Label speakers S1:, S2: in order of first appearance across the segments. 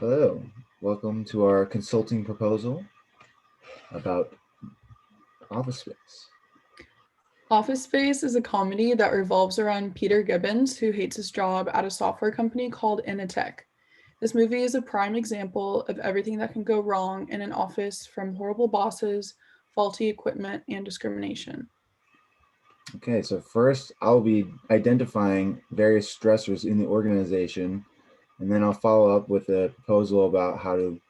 S1: Hello, welcome to our consulting proposal about Office Space.
S2: Office Space is a comedy that revolves around Peter Gibbons, who hates his job at a software company called Initech. This movie is a prime example of everything that can go wrong in an office, from horrible bosses, faulty equipment, and discrimination.
S1: Okay, so first I'll be identifying various stressors in the organization, and then I'll follow up with a proposal about how to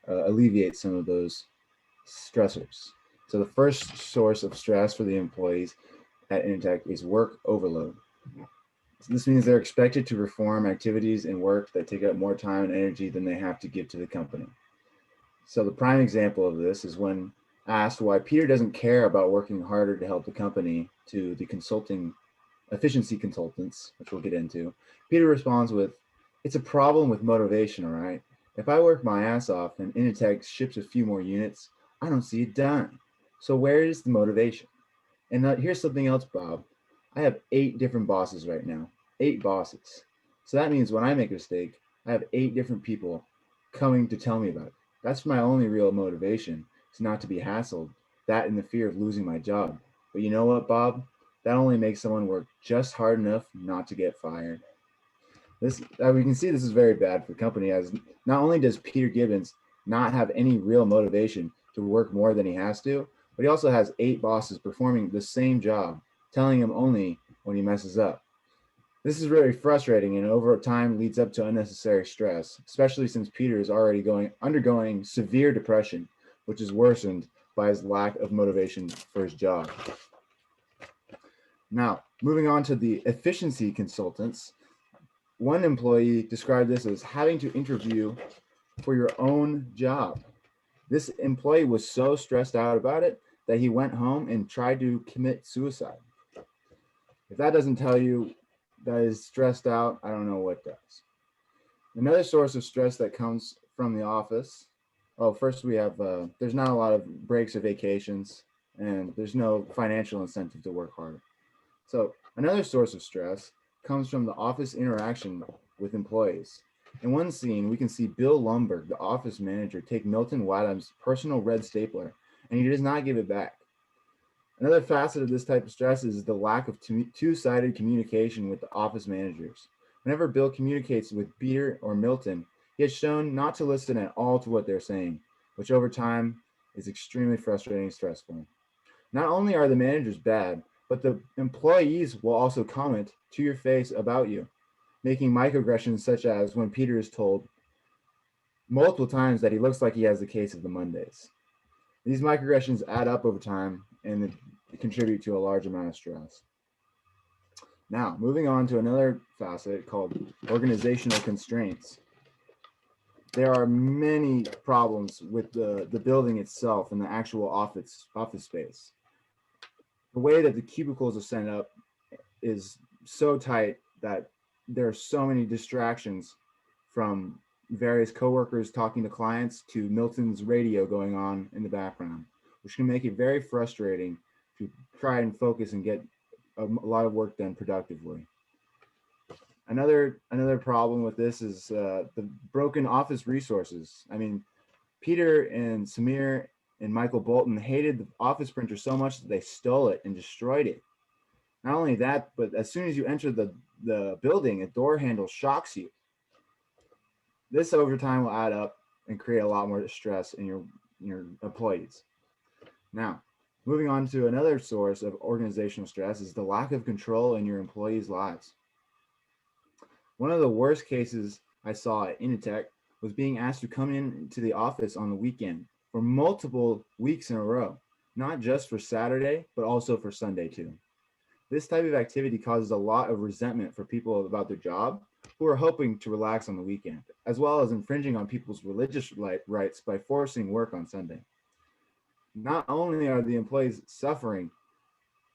S1: alleviate some of those stressors. So the first source of stress for the employees at Initech is work overload. So this means they're expected to perform activities and work that take up more time and energy than they have to give to the company. So the prime example of this is when asked why Peter doesn't care about working harder to help the company to the consulting efficiency consultants, which we'll get into. Peter responds with, "It's a problem with motivation, all right? If I work my ass off and Initech ships a few more units, I don't see it done. So where is the motivation?" And here's something else, Bob. I have 8 different bosses right now. 8 bosses. So that means when I make a mistake, I have 8 different people coming to tell me about it. That's my only real motivation. It's not to be hassled. That and the fear of losing my job. But you know what, Bob? That only makes someone work just hard enough not to get fired. This we can see this is very bad for the company, as not only does Peter Gibbons not have any real motivation to work more than he has to, but he also has 8 bosses performing the same job, telling him only when he messes up. This is really frustrating and over time leads up to unnecessary stress, especially since Peter is already undergoing severe depression, which is worsened by his lack of motivation for his job. Now, moving on to the efficiency consultants, one employee described this as having to interview for your own job. This employee was so stressed out about it that he went home and tried to commit suicide. If that doesn't tell you that is stressed out, I don't know what does. Another source of stress that comes from the office. Oh, first we have there's not a lot of breaks or vacations, and there's no financial incentive to work harder. So another source of stress comes from the office interaction with employees. In one scene, we can see Bill Lumberg, the office manager, take Milton Wadham's personal red stapler, and he does not give it back. Another facet of this type of stress is the lack of two-sided communication with the office managers. Whenever Bill communicates with Peter or Milton, he has shown not to listen at all to what they're saying, which over time is extremely frustrating and stressful. Not only are the managers bad, but the employees will also comment to your face about you, making microaggressions such as when Peter is told multiple times that he looks like he has the case of the Mondays. These microaggressions add up over time and contribute to a large amount of stress. Now, moving on to another facet called organizational constraints. There are many problems with the building itself and the actual office space. The way that the cubicles are set up is so tight that there are so many distractions, from various coworkers talking to clients to Milton's radio going on in the background, which can make it very frustrating to try and focus and get a lot of work done productively. Another problem with this is the broken office resources. I mean, Peter and Samir and Michael Bolton hated the office printer so much that they stole it and destroyed it. Not only that, but as soon as you enter the building, a door handle shocks you. This over time will add up and create a lot more stress in your employees. Now, moving on to another source of organizational stress is the lack of control in your employees' lives. One of the worst cases I saw at Initech was being asked to come into the office on the weekend for multiple weeks in a row, not just for Saturday, but also for Sunday too. This type of activity causes a lot of resentment for people about their job who are hoping to relax on the weekend, as well as infringing on people's religious rights by forcing work on Sunday. Not only are the employees suffering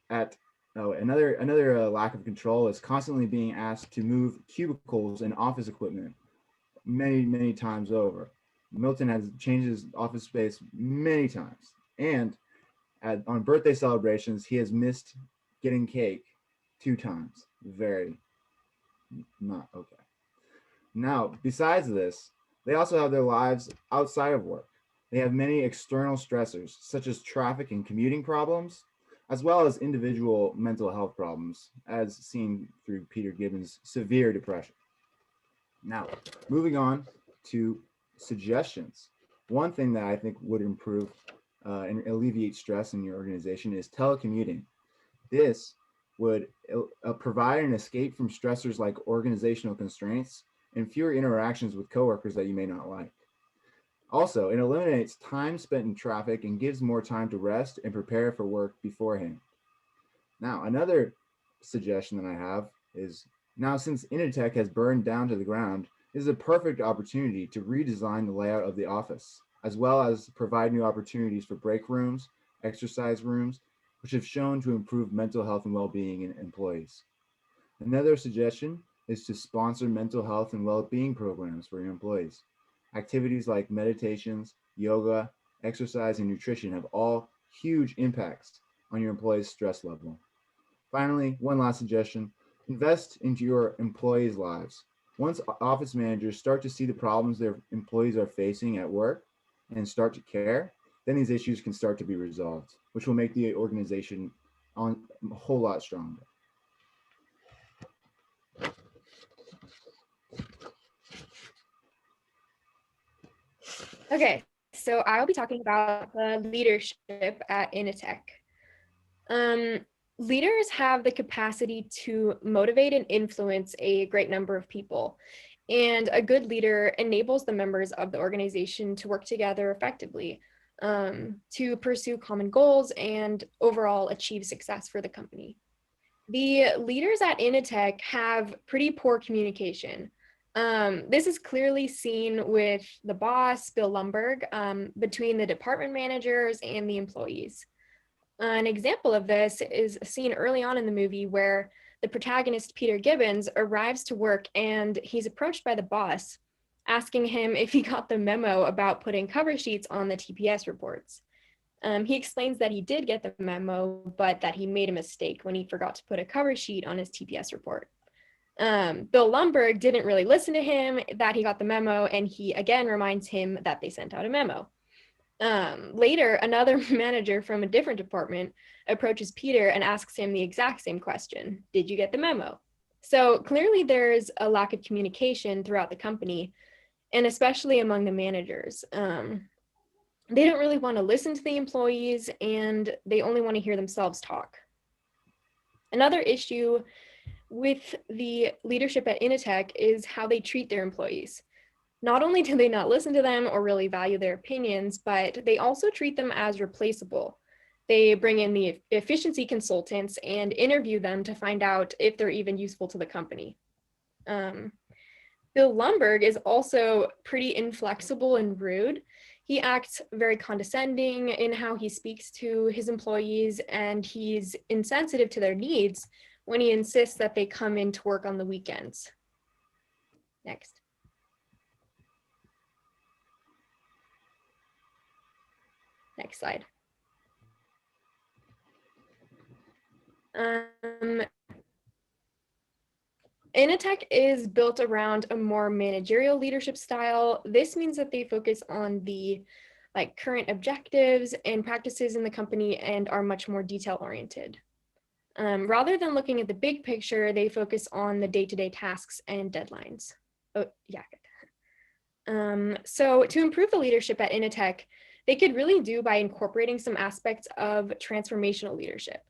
S1: at another lack of control is constantly being asked to move cubicles and office equipment many times over. Milton has changed his office space many times, and on birthday celebrations, he has missed getting cake 2 times. Very not okay. Now, besides this, They also have their lives outside of work. They have many external stressors, such as traffic and commuting problems, as well as individual mental health problems, as seen through Peter Gibbons' severe depression. Now, moving on to suggestions. One thing that I think would improve and alleviate stress in your organization is telecommuting. This would provide an escape from stressors like organizational constraints and fewer interactions with coworkers that you may not like. Also, it eliminates time spent in traffic and gives more time to rest and prepare for work beforehand. Now, another suggestion that I have is now since Initech has burned down to the ground, this is a perfect opportunity to redesign the layout of the office, as well as provide new opportunities for break rooms, exercise rooms, which have shown to improve mental health and well-being in employees. Another suggestion is to sponsor mental health and well-being programs for your employees. Activities like meditations, yoga, exercise, and nutrition have all huge impacts on your employees' stress level. Finally, one last suggestion, invest into your employees' lives. Once office managers start to see the problems their employees are facing at work and start to care, then these issues can start to be resolved, which will make the organization a whole lot stronger.
S3: Okay, so I'll be talking about the leadership at Initech. Leaders have the capacity to motivate and influence a great number of people. And a good leader enables the members of the organization to work together effectively, to pursue common goals and overall achieve success for the company. The leaders at Initech have pretty poor communication. This is clearly seen with the boss, Bill Lumbergh, between the department managers and the employees. An example of this is seen early on in the movie where the protagonist, Peter Gibbons, arrives to work and he's approached by the boss, asking him if he got the memo about putting cover sheets on the TPS reports. He explains that he did get the memo, but that he made a mistake when he forgot to put a cover sheet on his TPS report. Bill Lumbergh didn't really listen to him, that he got the memo, and he again reminds him that they sent out a memo. Later, another manager from a different department approaches Peter and asks him the exact same question. Did you get the memo? So clearly there's a lack of communication throughout the company, and especially among the managers. They don't really want to listen to the employees, and they only want to hear themselves talk. Another issue with the leadership at Initech is how they treat their employees. Not only do they not listen to them or really value their opinions, but they also treat them as replaceable. They bring in the efficiency consultants and interview them to find out if they're even useful to the company. Bill Lumbergh is also pretty inflexible and rude. He acts very condescending in how he speaks to his employees, and he's insensitive to their needs when he insists that they come in to work on the weekends. Next. Next slide. Initech is built around a more managerial leadership style. This means that they focus on the current objectives and practices in the company and are much more detail oriented. Rather than looking at the big picture, they focus on the day-to-day tasks and deadlines. Oh, yeah. So to improve the leadership at Initech, they could really do by incorporating some aspects of transformational leadership.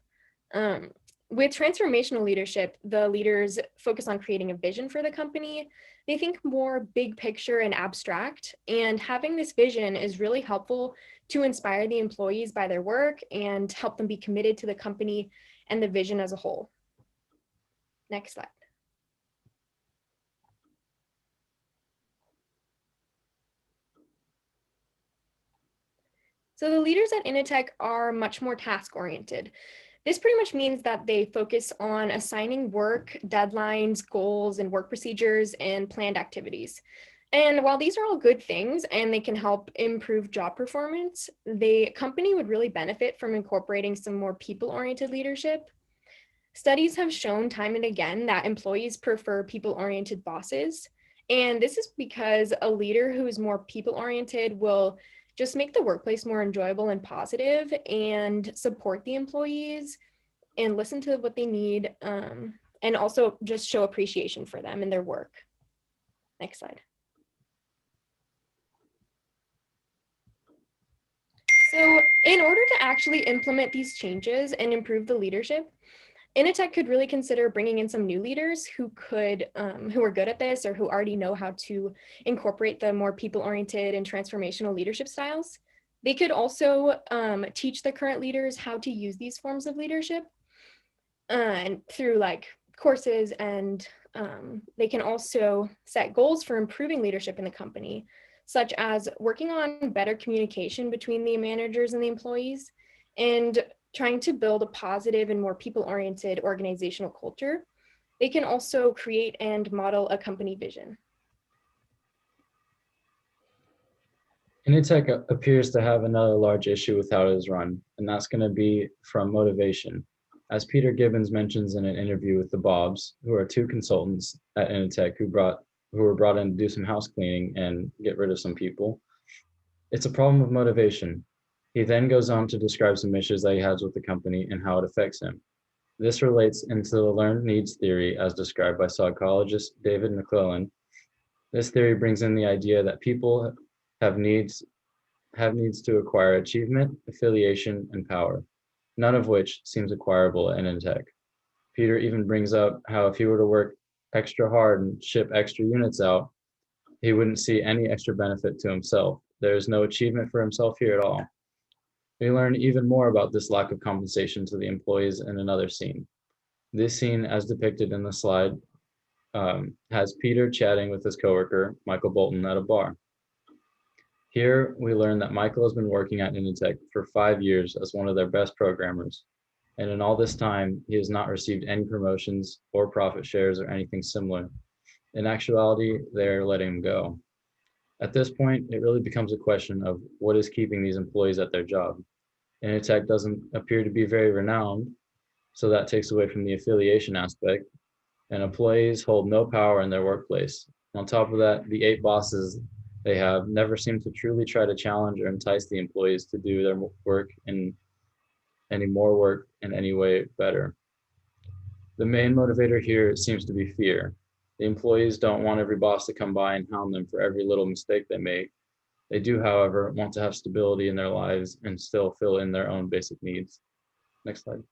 S3: With transformational leadership, the leaders focus on creating a vision for the company. They think more big picture and abstract, and having this vision is really helpful to inspire the employees by their work and help them be committed to the company and the vision as a whole. Next slide. So the leaders at Initech are much more task-oriented. This pretty much means that they focus on assigning work, deadlines, goals, and work procedures and planned activities. And while these are all good things and they can help improve job performance, the company would really benefit from incorporating some more people-oriented leadership. Studies have shown time and again that employees prefer people-oriented bosses, And this is because a leader who is more people-oriented will just make the workplace more enjoyable and positive, and support the employees and listen to what they need, and also just show appreciation for them and their work. Next slide. So in order to actually implement these changes and improve the leadership, Initech could really consider bringing in some new leaders who are good at this, or who already know how to incorporate the more people-oriented and transformational leadership styles. They could also teach the current leaders how to use these forms of leadership, and through like courses, and they can also set goals for improving leadership in the company, such as working on better communication between the managers and the employees, and trying to build a positive and more people-oriented organizational culture. They can also create and model a company vision.
S4: Initech appears to have another large issue with how it is run, and that's going to be from motivation. As Peter Gibbons mentions in an interview with the Bobs, who are two consultants at Initech who were brought in to do some house cleaning and get rid of some people, it's a problem of motivation. He then goes on to describe some issues that he has with the company and how it affects him. This relates into the learned needs theory as described by psychologist David McClellan. This theory brings in the idea that people have needs to acquire achievement, affiliation, and power, none of which seems acquirable in Initech. Peter even brings up how if he were to work extra hard and ship extra units out, he wouldn't see any extra benefit to himself. There is no achievement for himself here at all. We learn even more about this lack of compensation to the employees in another scene. This scene, as depicted in the slide, has Peter chatting with his coworker, Michael Bolton, at a bar. Here, we learn that Michael has been working at Initech for 5 years as one of their best programmers. And in all this time, he has not received any promotions or profit shares or anything similar. In actuality, they're letting him go. At this point, it really becomes a question of what is keeping these employees at their job. Initech doesn't appear to be very renowned, so that takes away from the affiliation aspect, and employees hold no power in their workplace. On top of that, the 8 bosses they have never seem to truly try to challenge or entice the employees to do their work in any more work in any way better. The main motivator here seems to be fear. The employees don't want every boss to come by and hound them for every little mistake they make. They do, however, want to have stability in their lives and still fill in their own basic needs. Next slide.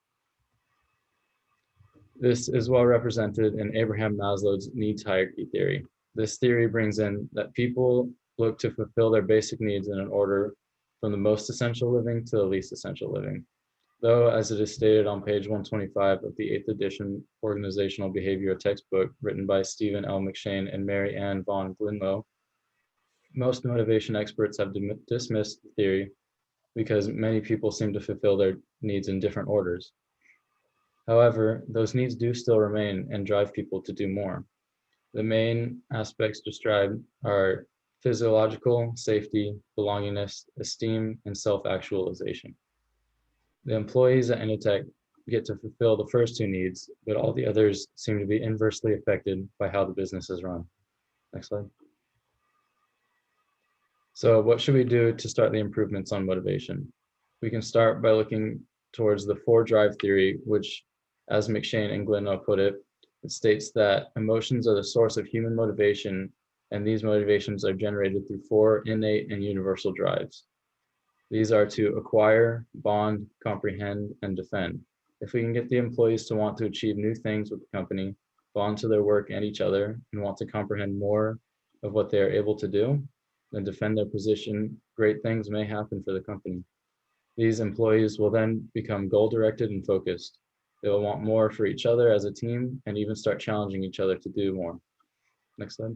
S4: This is well represented in Abraham Maslow's needs hierarchy theory. This theory brings in that people look to fulfill their basic needs in an order from the most essential living to the least essential living. Though, as it is stated on page 125 of the 8th edition Organizational Behavior textbook written by Stephen L. McShane and Mary Ann von Glinlow, most motivation experts have dismissed the theory because many people seem to fulfill their needs in different orders. However, those needs do still remain and drive people to do more. The main aspects described are physiological, safety, belongingness, esteem, and self-actualization. The employees at Initech get to fulfill the first 2 needs, but all the others seem to be inversely affected by how the business is run. Next slide. So what should we do to start the improvements on motivation? We can start by looking towards the 4 drive theory, which, as McShane and Glinlow put it, it states that emotions are the source of human motivation, and these motivations are generated through 4 innate and universal drives. These are to acquire, bond, comprehend, and defend. If we can get the employees to want to achieve new things with the company, bond to their work and each other, and want to comprehend more of what they are able to do, then defend their position, great things may happen for the company. These employees will then become goal-directed and focused. They will want more for each other as a team and even start challenging each other to do more. Next slide.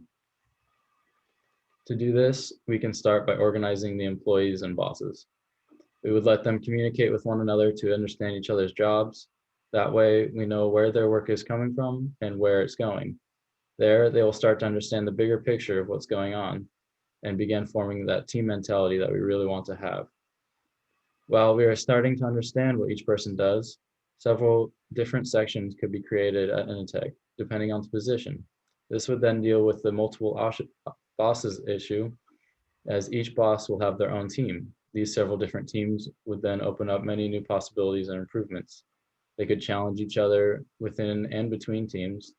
S4: To do this, we can start by organizing the employees and bosses. We would let them communicate with one another to understand each other's jobs. That way, we know where their work is coming from and where it's going. There, they will start to understand the bigger picture of what's going on and begin forming that team mentality that we really want to have. While we are starting to understand what each person does, several different sections could be created at Initech, depending on the position. This would then deal with the multiple bosses issue, as each boss will have their own team. These several different teams would then open up many new possibilities and improvements. They could challenge each other within and between teams,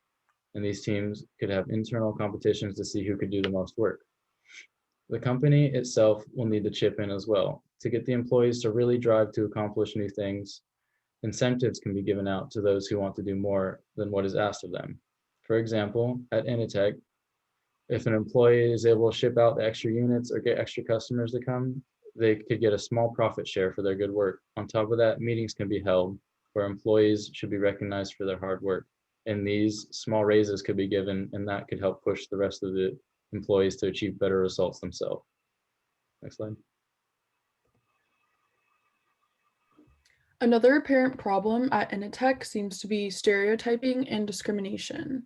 S4: and these teams could have internal competitions to see who could do the most work. The company itself will need to chip in as well. To get the employees to really drive to accomplish new things, incentives can be given out to those who want to do more than what is asked of them. For example, at Initech, if an employee is able to ship out the extra units or get extra customers to come, they could get a small profit share for their good work. On top of that, meetings can be held where employees should be recognized for their hard work. And these small raises could be given, and that could help push the rest of the employees to achieve better results themselves. Next slide.
S2: Another apparent problem at Initech seems to be stereotyping and discrimination.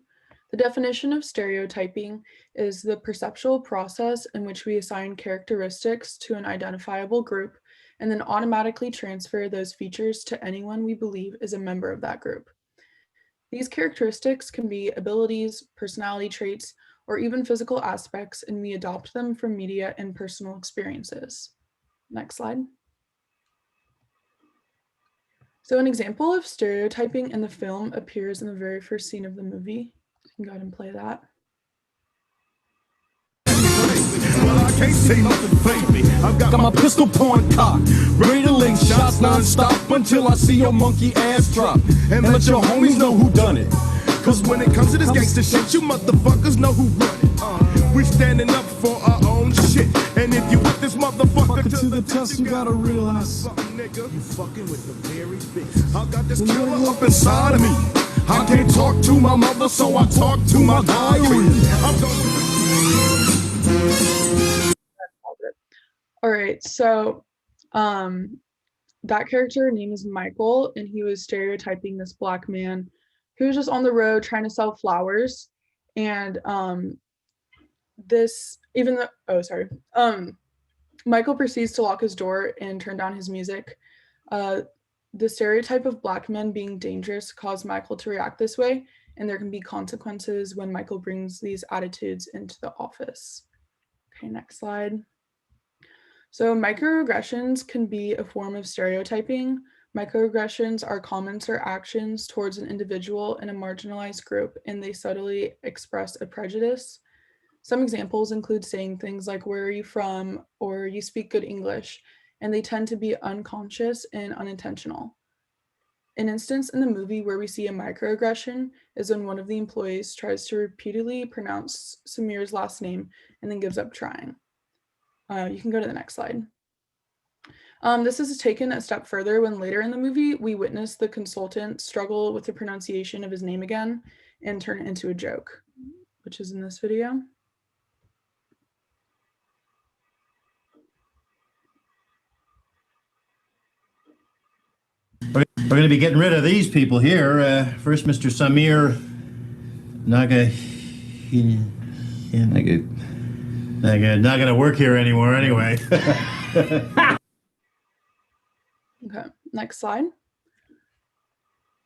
S2: The definition of stereotyping is the perceptual process in which we assign characteristics to an identifiable group and then automatically transfer those features to anyone we believe is a member of that group. These characteristics can be abilities, personality traits, or even physical aspects, and we adopt them from media and personal experiences. Next slide. So an example of stereotyping in the film appears in the very first scene of the movie. You can go ahead and play that.
S5: Well, I can't say nothing, baby. I've got my pistol point cocked, ready to link shots non-stop until I see your monkey ass drop. And let your homies know who done it. Cause when it comes to this gangster shit, you motherfuckers know who run it. We're standing up for our own shit. And if you with this motherfucker to the test, you gotta realize something, nigga. You fucking with the very big. I got this killer up inside of me. I can't talk to my mother, so I talk to my diary.
S2: All right, so that character name is Michael, and he was stereotyping this Black man who was just on the road trying to sell flowers. And Michael proceeds to lock his door and turn down his music. The stereotype of Black men being dangerous caused Michael to react this way, and there can be consequences when Michael brings these attitudes into the office. Okay, next slide. So microaggressions can be a form of stereotyping. Microaggressions are comments or actions towards an individual in a marginalized group, and they subtly express a prejudice. Some examples include saying things like, "Where are you from?" or "You speak good English," and they tend to be unconscious and unintentional. An instance in the movie where we see a microaggression is when one of the employees tries to repeatedly pronounce Samir's last name and then gives up trying. You can go to the next slide. This is taken a step further when later in the movie, we witness the consultant struggle with the pronunciation of his name again and turn it into a joke, which is in this video.
S6: We're going to be getting rid of these people here. First, Mr. Samir not going to work here anymore anyway.
S2: Okay, next slide.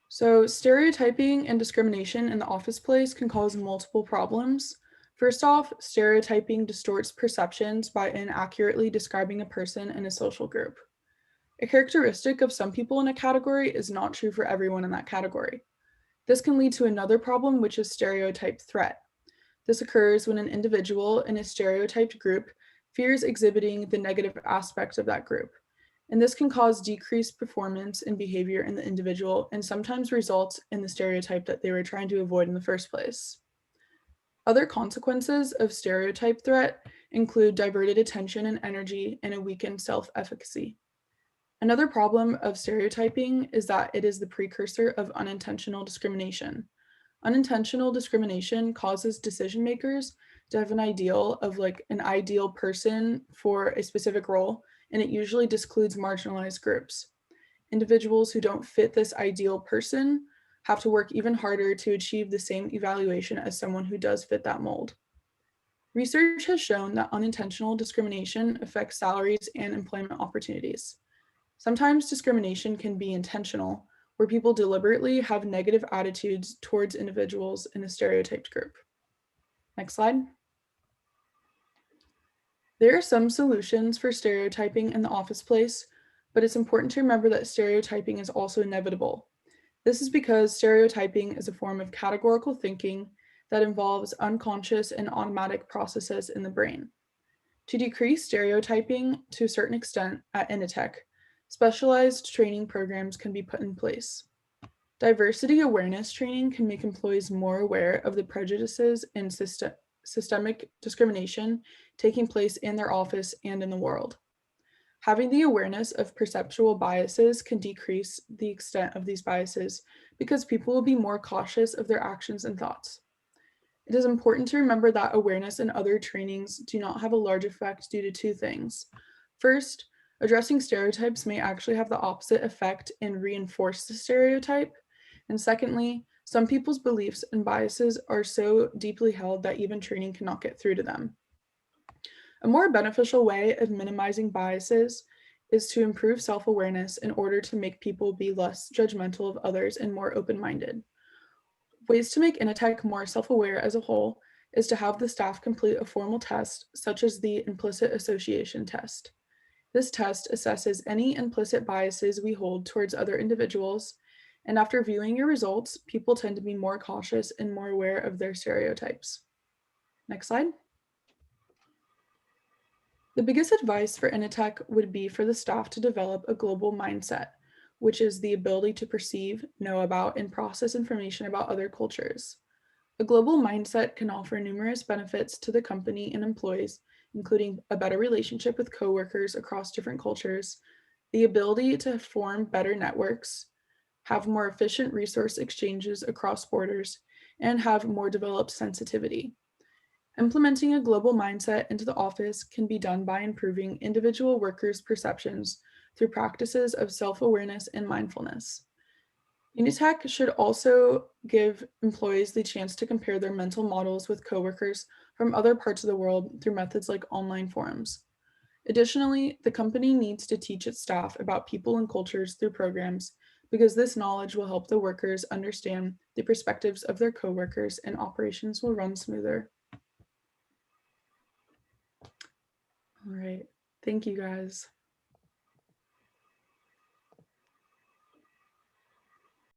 S2: So stereotyping and discrimination in the office place can cause multiple problems. First off, stereotyping distorts perceptions by inaccurately describing a person in a social group. A characteristic of some people in a category is not true for everyone in that category. This can lead to another problem, which is stereotype threat. This occurs when an individual in a stereotyped group fears exhibiting the negative aspects of that group. And this can cause decreased performance and behavior in the individual and sometimes results in the stereotype that they were trying to avoid in the first place. Other consequences of stereotype threat include diverted attention and energy and a weakened self-efficacy. Another problem of stereotyping is that it is the precursor of unintentional discrimination. Unintentional discrimination causes decision makers to have an ideal of an ideal person for a specific role, and it usually discludes marginalized groups. Individuals who don't fit this ideal person have to work even harder to achieve the same evaluation as someone who does fit that mold. Research has shown that unintentional discrimination affects salaries and employment opportunities. Sometimes discrimination can be intentional, where people deliberately have negative attitudes towards individuals in a stereotyped group. Next slide. There are some solutions for stereotyping in the office place, but it's important to remember that stereotyping is also inevitable. This is because stereotyping is a form of categorical thinking that involves unconscious and automatic processes in the brain. To decrease stereotyping to a certain extent at Initech, specialized training programs can be put in place. Diversity awareness training can make employees more aware of the prejudices and systemic discrimination taking place in their office and in the world. Having the awareness of perceptual biases can decrease the extent of these biases because people will be more cautious of their actions and thoughts. It is important to remember that awareness and other trainings do not have a large effect due to two things. First, addressing stereotypes may actually have the opposite effect and reinforce the stereotype. And secondly, some people's beliefs and biases are so deeply held that even training cannot get through to them. A more beneficial way of minimizing biases is to improve self-awareness in order to make people be less judgmental of others and more open-minded. Ways to make Initech more self-aware as a whole is to have the staff complete a formal test, such as the implicit association test. This test assesses any implicit biases we hold towards other individuals, and after viewing your results, people tend to be more cautious and more aware of their stereotypes. Next slide. The biggest advice for Initech would be for the staff to develop a global mindset, which is the ability to perceive, know about, and process information about other cultures. A global mindset can offer numerous benefits to the company and employees, including a better relationship with coworkers across different cultures, the ability to form better networks, have more efficient resource exchanges across borders, and have more developed sensitivity. Implementing a global mindset into the office can be done by improving individual workers' perceptions through practices of self-awareness and mindfulness. Initech should also give employees the chance to compare their mental models with coworkers from other parts of the world through methods like online forums. Additionally, the company needs to teach its staff about people and cultures through programs because this knowledge will help the workers understand the perspectives of their coworkers and operations will run smoother. All right, thank you guys.